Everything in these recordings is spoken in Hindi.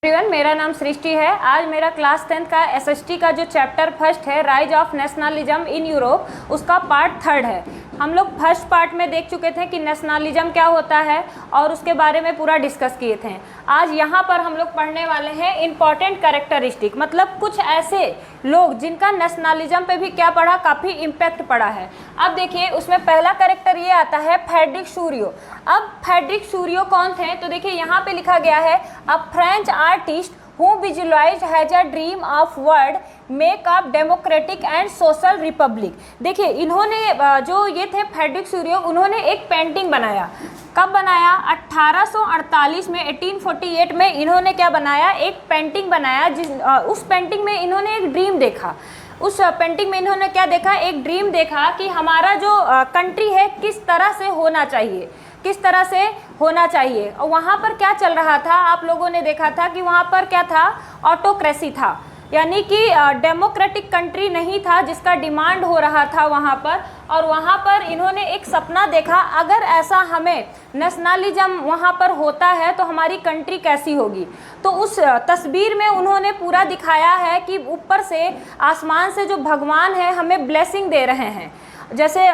एवरीवन, मेरा नाम सृष्टि है। आज मेरा क्लास 10th का एसएसटी का जो चैप्टर फर्स्ट है rise of nationalism in Europe, उसका पार्ट थर्ड है। हम लोग फर्स्ट पार्ट में देख चुके थे कि नेशनलिज्म क्या होता है और उसके बारे में पूरा डिस्कस किए थे। आज यहाँ पर हम लोग पढ़ने वाले हैं इम्पॉर्टेंट कैरेक्टरिस्टिक, मतलब कुछ ऐसे लोग जिनका नेशनलिज्म पे भी क्या पड़ा, काफ़ी इम्पैक्ट पड़ा है। अब देखिए उसमें पहला कैरेक्टर ये आता है फ्रेडरिक शूरियो। अब फ्रेडरिक शूरियो कौन थे, तो देखिए यहाँ पे लिखा गया है a French artist who visualized has a dream of world make up democratic and social republic। देखिए इन्होंने जो ये थे फ्रेडरिक शूरियो, उन्होंने एक पेंटिंग बनाया। कब बनाया? 1848 में, 1848 में इन्होंने क्या बनाया, एक पेंटिंग बनाया। उस पेंटिंग में इन्होंने एक ड्रीम देखा। उस पेंटिंग में इन्होंने क्या देखा, एक ड्रीम देखा कि हमारा जो कंट्री है किस तरह से होना चाहिए, किस तरह से होना चाहिए। और वहाँ पर क्या चल रहा था, आप लोगों ने देखा था कि वहाँ पर क्या था, ऑटोक्रेसी था, यानी कि डेमोक्रेटिक कंट्री नहीं था जिसका डिमांड हो रहा था वहाँ पर। और वहाँ पर इन्होंने एक सपना देखा, अगर ऐसा हमें नेशनलिज्म वहाँ पर होता है तो हमारी कंट्री कैसी होगी। तो उस तस्वीर में उन्होंने पूरा दिखाया है कि ऊपर से आसमान से जो भगवान है हमें ब्लेसिंग दे रहे हैं, जैसे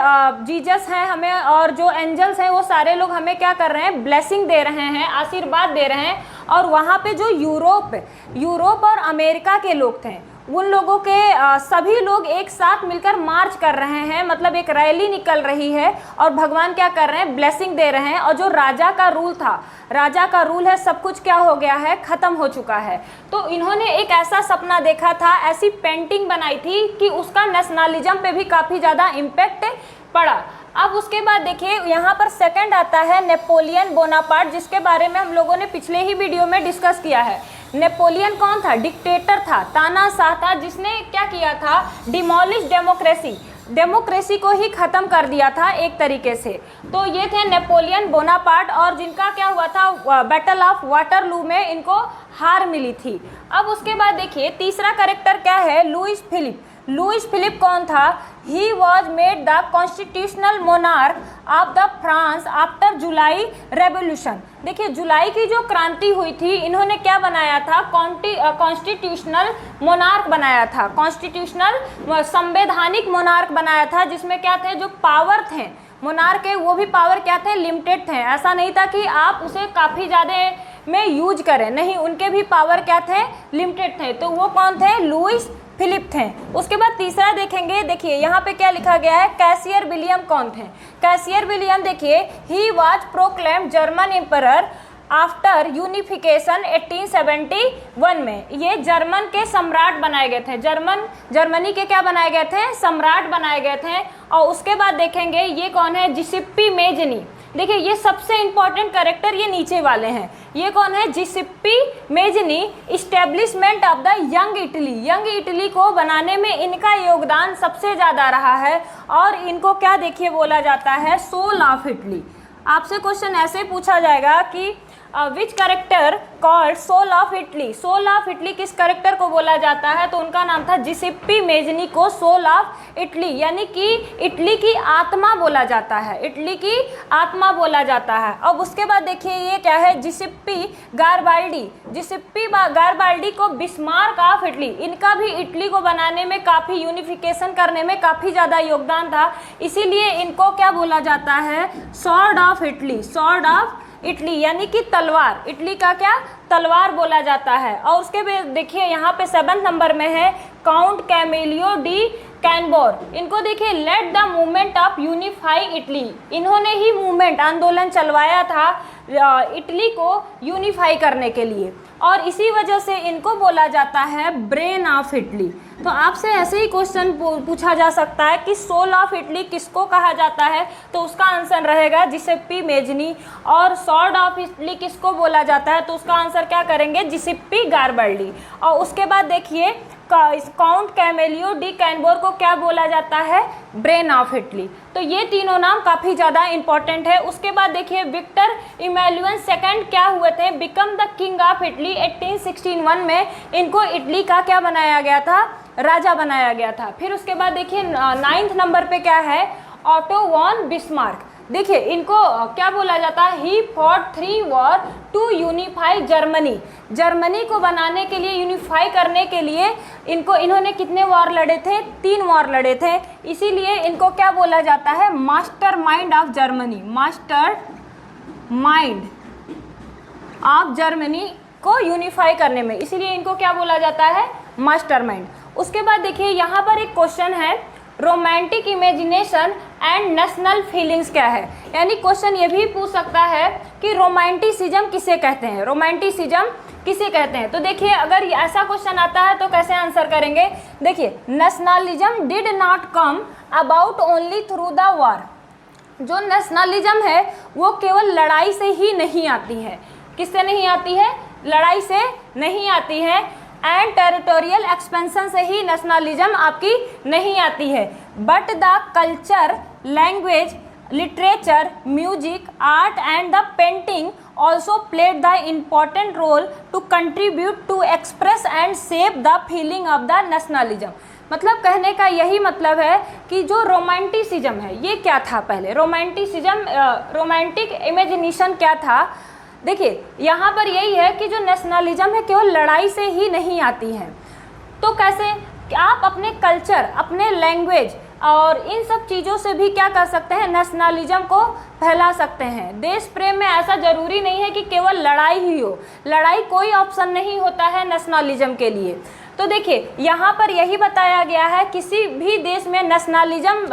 जीसस हैं हमें, और जो एंजल्स हैं वो सारे लोग हमें क्या कर रहे हैं, ब्लेसिंग दे रहे हैं, आशीर्वाद दे रहे हैं। और वहाँ पे जो यूरोप और अमेरिका के लोग थे, उन लोगों के सभी लोग एक साथ मिलकर मार्च कर रहे हैं, मतलब एक रैली निकल रही है और भगवान क्या कर रहे हैं, ब्लेसिंग दे रहे हैं। और जो राजा का रूल था, राजा का रूल है, सब कुछ क्या हो गया है, ख़त्म हो चुका है। तो इन्होंने एक ऐसा सपना देखा था, ऐसी पेंटिंग बनाई थी कि उसका नेशनलिज्म पे भी काफ़ी ज़्यादा इम्पैक्ट पड़ा। अब उसके बाद देखिए यहाँ पर सेकंड आता है नेपोलियन बोनापार्ट, जिसके बारे में हम लोगों ने पिछले ही वीडियो में डिस्कस किया है। नेपोलियन कौन था? डिक्टेटर था, तानाशाह था, जिसने क्या किया था, डिमोलिश डेमोक्रेसी को ही ख़त्म कर दिया था एक तरीके से। तो ये थे नेपोलियन बोनापार्ट, और जिनका क्या हुआ था, बैटल ऑफ वाटरलू में इनको हार मिली थी। अब उसके बाद देखिए तीसरा कैरेक्टर क्या है, लुइस फिलिप कौन था? He was made the constitutional monarch of the France after July revolution. देखिए जुलाई की जो क्रांति हुई थी, इन्होंने क्या बनाया था, कॉन्स्टिट्यूशनल मोनार्क बनाया था, कॉन्स्टिट्यूशनल संवैधानिक मोनार्क बनाया था, जिसमें क्या थे, जो पावर थे मोनार्क के, वो भी पावर क्या थे, लिमिटेड थे। ऐसा नहीं था कि आप उसे काफ़ी ज़्यादा में यूज करें, नहीं, उनके भी पावर क्या थे, लिमिटेड थे। तो वो कौन थे? लुइस फिलिप थे। उसके बाद तीसरा देखेंगे, देखिए यहाँ पे क्या लिखा गया है, कैसियर विलियम कौन थे? कैसियर विलियम देखिए, he was proclaimed German emperor after unification 1871 में। ये जर्मन के सम्राट बनाए गए थे, जर्मनी के क्या बनाए गए थे, सम्राट बनाए गए थे। और उसके बाद देखेंगे ये कौन है, जिसिप्पी मेजनी। देखिए ये सबसे इंपॉर्टेंट कैरेक्टर ये नीचे वाले हैं। ये कौन है, Giuseppe Mazzini. Establishment of the young Italy को बनाने में इनका योगदान सबसे ज़्यादा रहा है। और इनको क्या देखिए बोला जाता है, सोल ऑफ इटली। आपसे क्वेश्चन ऐसे पूछा जाएगा कि which character called soul of Italy, soul of Italy किस कैरेक्टर को बोला जाता है, तो उनका नाम था जिसिप्पी मेजनी को सोल ऑफ इटली, यानी कि इटली की आत्मा बोला जाता है, इटली की आत्मा बोला जाता है। अब उसके बाद देखिए ये क्या है, जिसिप्पी गारबाल्डी को बिस्मार्क ऑफ इटली, इनका भी इटली को बनाने में काफ़ी, यूनिफिकेशन करने में काफ़ी ज़्यादा योगदान था, इसीलिए इनको क्या बोला जाता है, सॉर्ड ऑफ इटली, यानी कि तलवार, इटली का क्या, तलवार बोला जाता है। और उसके बाद देखिए यहाँ पे 7 नंबर में है काउंट कैमिलियो डी कैनबोर। इनको देखिए let the movement of unify Italy, इन्होंने ही मूवमेंट, आंदोलन चलवाया था इटली को यूनिफाई करने के लिए, और इसी वजह से इनको बोला जाता है ब्रेन ऑफ इटली। तो आपसे ऐसे ही क्वेश्चन पूछा जा सकता है कि सोल ऑफ इटली किसको कहा जाता है, तो उसका आंसर रहेगा जिसिप्पी मेजनी। और सॉर्ड ऑफ इटली किसको बोला जाता है, तो उसका आंसर क्या करेंगे, जिसिप्पी गारबाल्डी। और उसके बाद देखिए काउंट कैमिलियो डी कैनबोर को क्या बोला जाता है, ब्रेन ऑफ इटली। तो ये तीनों नाम काफ़ी ज़्यादा इंपॉर्टेंट है। उसके बाद देखिए विक्टर इमैनुअल सेकंड क्या हुए थे, become the king of Italy 1861 में। इनको इटली का क्या बनाया गया था, राजा बनाया गया था। फिर उसके बाद देखिए 9th नंबर पे क्या है, ऑटो वॉन बिस्मार्क। देखिए इनको क्या बोला जाता है, he fought 3 war to unify Germany. Germany को बनाने के लिए, यूनिफाई करने के लिए इन्होंने कितने वॉर लड़े थे, 3 वॉर लड़े थे। इसीलिए इनको क्या बोला जाता है, master mind of Germany, master mind of Germany को यूनिफाई करने में, इसीलिए इनको क्या बोला जाता है, मास्टर माइंड। उसके बाद देखिए यहाँ पर एक क्वेश्चन है, romantic imagination and national feelings क्या है। यानी क्वेश्चन ये भी पूछ सकता है कि रोमांटिसिज्म किसे कहते हैं, रोमांटिसिज्म किसे कहते हैं। तो देखिए अगर ऐसा क्वेश्चन आता है तो कैसे आंसर करेंगे। देखिए nationalism did not come about only through the war. जो नेशनलिज्म है वो केवल लड़ाई से ही नहीं आती है। किससे नहीं आती है, लड़ाई से नहीं आती है। एंड टेरिटोरियल एक्सपेंशन से ही नेशनलिज्म आपकी नहीं आती है। But the culture, language, literature, music, art and the painting also played the important role to contribute to express and shape the feeling of the nationalism. मतलब कहने का यही मतलब है कि जो रोमांटिसिज्म है ये क्या था पहले, रोमांटिसिज्म, रोमांटिक इमेजिनेशन क्या था। देखिए यहाँ पर यही है कि जो नेशनलिज्म है केवल लड़ाई से ही नहीं आती है। तो कैसे कि आप अपने कल्चर, अपने लैंग्वेज और इन सब चीज़ों से भी क्या कर सकते हैं, नेशनलिज्म को फैला सकते हैं। देश प्रेम में ऐसा ज़रूरी नहीं है कि केवल लड़ाई ही हो, लड़ाई कोई ऑप्शन नहीं होता है नेशनलिज्म के लिए। तो देखिए यहाँ पर यही बताया गया है, किसी भी देश में नेशनलिज्म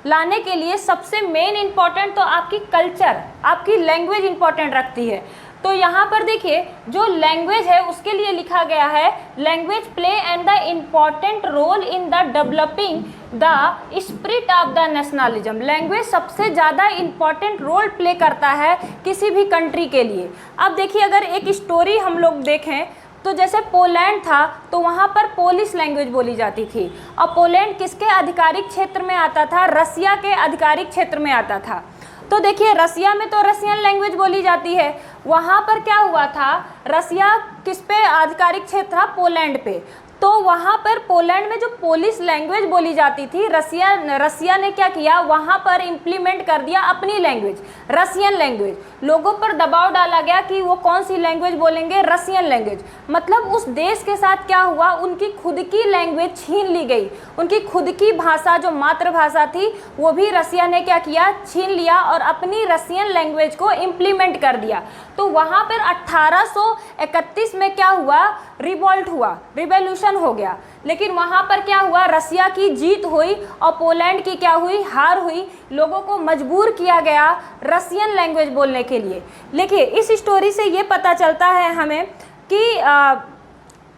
लाने के लिए सबसे मेन इम्पॉर्टेंट तो आपकी कल्चर, आपकी लैंग्वेज इम्पॉर्टेंट रखती है। तो यहाँ पर देखिए जो लैंग्वेज है उसके लिए लिखा गया है, language play and the important role in the developing the spirit of the nationalism. Language सबसे ज़्यादा इम्पॉर्टेंट रोल प्ले करता है किसी भी कंट्री के लिए। अब देखिए अगर एक स्टोरी हम लोग देखें तो जैसे पोलैंड था तो वहाँ पर पोलिश लैंग्वेज बोली जाती थी। और पोलैंड किसके आधिकारिक क्षेत्र में आता था, रसिया के आधिकारिक क्षेत्र में आता था। तो देखिए रसिया में तो रसियन लैंग्वेज बोली जाती है, वहाँ पर क्या हुआ था, रसिया किस पे आधिकारिक क्षेत्र था, पोलैंड पे। तो वहाँ पर पोलैंड में जो पोलिश लैंग्वेज बोली जाती थी, रसिया ने क्या किया, वहाँ पर इम्प्लीमेंट कर दिया अपनी लैंग्वेज, रसियन लैंग्वेज। लोगों पर दबाव डाला गया कि वो कौन सी लैंग्वेज बोलेंगे, रसियन लैंग्वेज। मतलब उस देश के साथ क्या हुआ, उनकी खुद की लैंग्वेज छीन ली गई, उनकी खुद की भाषा जो मातृभाषा थी वो भी रसिया ने क्या किया, छीन लिया और अपनी रसियन लैंग्वेज को इम्प्लीमेंट कर दिया। तो वहाँ पर 1831 में क्या हुआ, रिवॉल्ट हुआ, रिवॉल्यूशन हो गया। लेकिन वहाँ पर क्या हुआ, रसिया की जीत हुई और पोलैंड की क्या हुई, हार हुई। लोगों को मजबूर किया गया रसियन लैंग्वेज बोलने के लिए। देखिए इस स्टोरी से ये पता चलता है हमें कि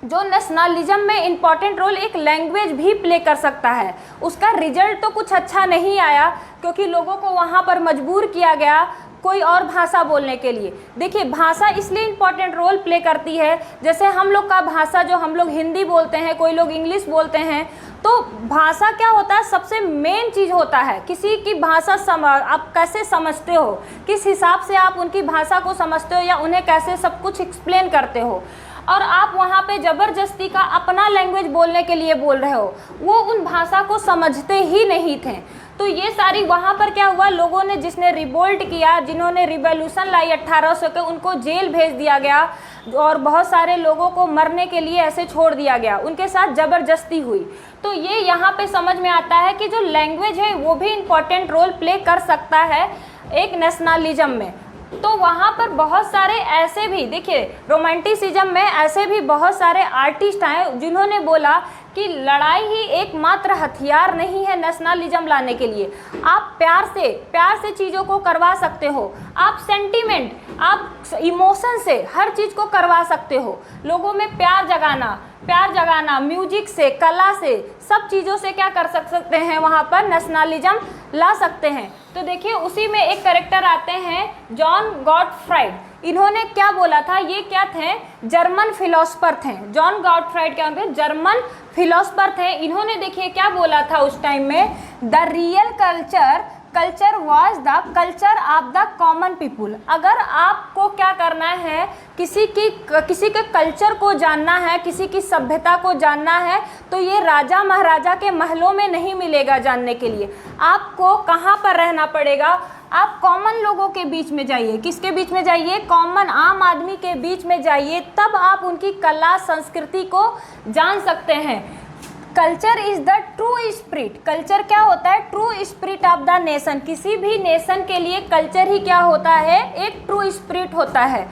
जो नेशनलिज्म में इम्पॉर्टेंट रोल एक लैंग्वेज भी प्ले कर सकता है। उसका रिजल्ट तो कुछ अच्छा नहीं आया क्योंकि लोगों को वहाँ पर मजबूर किया गया कोई और भाषा बोलने के लिए। देखिए भाषा इसलिए इम्पॉर्टेंट रोल प्ले करती है, जैसे हम लोग का भाषा जो हम लोग हिंदी बोलते हैं, कोई लोग इंग्लिश बोलते हैं, तो भाषा क्या होता है, सबसे मेन चीज़ होता है किसी की भाषा आप कैसे समझते हो, किस हिसाब से आप उनकी भाषा को समझते हो या उन्हें कैसे सब कुछ एक्सप्लेन करते हो। और आप वहाँ पे ज़बरदस्ती का अपना लैंग्वेज बोलने के लिए बोल रहे हो, वो उन भाषा को समझते ही नहीं थे। तो ये सारी वहाँ पर क्या हुआ, लोगों ने जिसने रिवोल्ट किया, जिन्होंने रिवॉल्यूशन लाई 1800 के, उनको जेल भेज दिया गया और बहुत सारे लोगों को मरने के लिए ऐसे छोड़ दिया गया, उनके साथ ज़बरदस्ती हुई। तो ये यहाँ पे समझ में आता है कि जो लैंग्वेज है वो भी इम्पॉर्टेंट रोल प्ले कर सकता है एक नेशनलिज्म में। तो वहाँ पर बहुत सारे ऐसे भी, देखिए रोमांटिसिज्म में ऐसे भी बहुत सारे आर्टिस्ट आए जिन्होंने बोला कि लड़ाई ही एकमात्र हथियार नहीं है नेशनलिज्म लाने के लिए। आप प्यार से चीज़ों को करवा सकते हो, आप सेंटीमेंट, आप इमोशन से हर चीज़ को करवा सकते हो। लोगों में प्यार जगाना म्यूजिक से, कला से, सब चीज़ों से क्या कर सकते हैं, वहाँ पर नेशनलिज्म ला सकते हैं। तो देखिए उसी में एक कैरेक्टर आते हैं जॉन गॉटफ्राइड। इन्होंने क्या बोला था, ये क्या थे, जर्मन फिलोसफर थे। जॉन गॉटफ्राइड क्या होंगे, जर्मन फिलोसफर थे। इन्होंने देखिए क्या बोला था उस टाइम में, the real culture was the culture of the common people. अगर आपको क्या करना है, किसी के कल्चर को जानना है, किसी की सभ्यता को जानना है, तो ये राजा महाराजा के महलों में नहीं मिलेगा जानने के लिए। आपको कहाँ पर रहना पड़ेगा, आप कॉमन लोगों के बीच में जाइए। किसके बीच में जाइए? कॉमन, आम आदमी के बीच में जाइए, तब आप उनकी कला संस्कृति को जान सकते हैं। Culture is the true spirit. Culture क्या होता है? True spirit of the nation. किसी भी नेशन के लिए कल्चर ही क्या होता है? एक ट्रू स्पिरिट होता है।